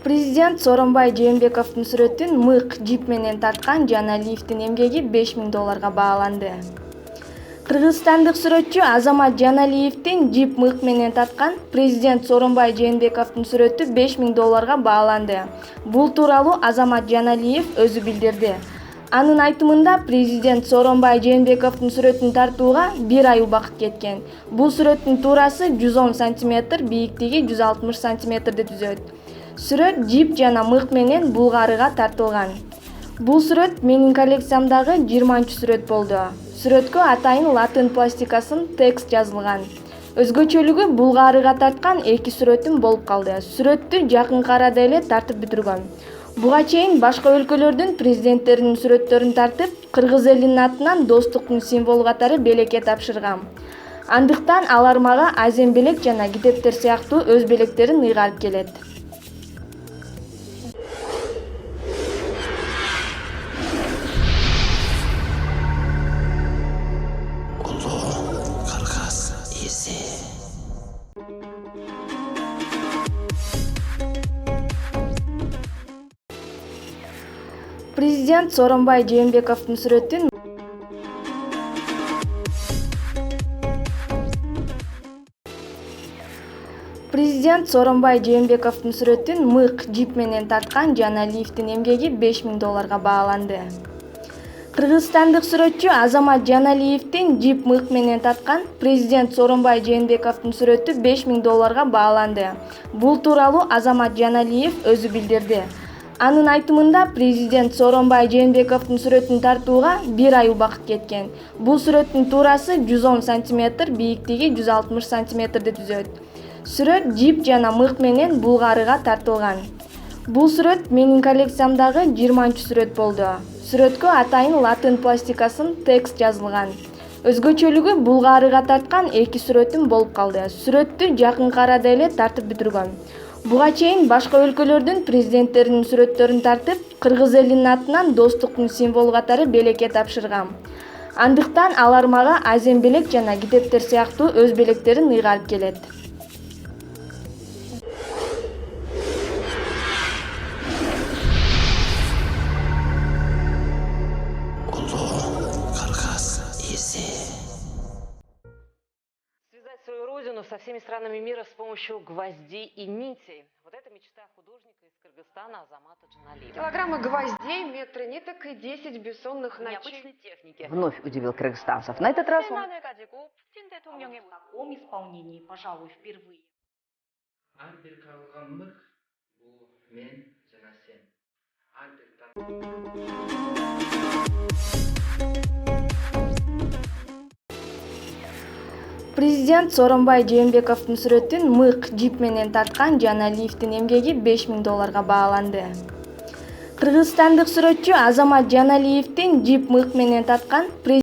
Президент Сооронбай Жээнбековдун сүрөтүн мык жип менен тарткан жана лифттин эмгеги $5000 бааланды. Кыргызстандык сүрөтчү Азамат Жаналиевдин жип мык менен тарткан президент Сооронбай Жээнбековдун сүрөтү $5000 бааланды. Бул тууралуу Азамат Жаналиев өзү билдирди. Анын айтымында президент Сооронбай Жээнбековдун сүрөтүн тартууга 1 ай убакыт кеткен. Бул сүрөттүн туурасы 110 см, бийиктиги 160 см түзөт. Сүрөт жип жана мык менен Булгарыга тартылган. Бул сүрөт менин коллекциямдагы 20-сүрөт болду. Сүрөткө атайын латын пластикасын текст жазылган. Өзгөчөлүгү Булгарыга тарткан 2 сүрөтүм болуп калды. Сүрөттү жакынкы арада эле тартып бүтүргөм. Буга чейин башка өлкөлөрдүн президенттеринин сүрөттөрүн тартып, кыргыз элинин атынан достуктун символу катары белекке тапшыргам. Андыктан алар мага азем белек жана китептер сыяктуу өз белектерин ыйгарып келет. Президент Сооронбай Жээнбековдун сүрөтүн мык жип менен тарткан жана лифттин эмгеги $5000 бааланды. Кыргызстандык сүрөтчү Азамат Жаналиевдин жип мык менен тарткан президент Сооронбай Жээнбековдун сүрөтү $5000 бааланды. Бул тууралуу Азамат Жаналиев өзү билдирди. Анын айтымында президент Сооронбай Жээнбековдун сүрөтүн тартууга 1 ай убакыт кеткен. Бул сүрөттүн туурасы 110 см, бийиктиги 160 см түзөт. Сүрөт жип жана мык менен Булгарыга тартылган. Бул сүрөт менин коллекциямдагы 20-сүрөт болду. Сүрөткө атайын латын пластикасын текст жазылган. Өзгөчөлүгү Булгарыга тарткан 2 сүрөтүм болуп калды. Сүрөттү жакынкы арада эле тартып бүтүргөм. Буга чейин башка өлкөлөрдүн президенттеринин сүрөттөрүн тартып, кыргыз элинин атынан достуктун символу катары белекке тапшыргам. Андыктан алар мага азем белек жана китептер сыяктуу өз белектерин ыйгарып келет. Связать свою родину со всеми странами мира с помощью гвоздей и нитей. Вот это мечта художника из Кыргызстана Азамата Жаналиева. Килограммы гвоздей, метры ниток и 10 бессонных ночей. Необычной техники. Вновь удивил кыргызстанцев. На этот раз он... В таком исполнении, пожалуй, впервые. Президент Сооронбай Жээнбековдун сүрөтүн мык жип менен тарткан жана лифттин эмгеги $5000 бааланды. Кыргызстандык сүрөтчү Азамат Жаналиевдин жип мык менен тарткан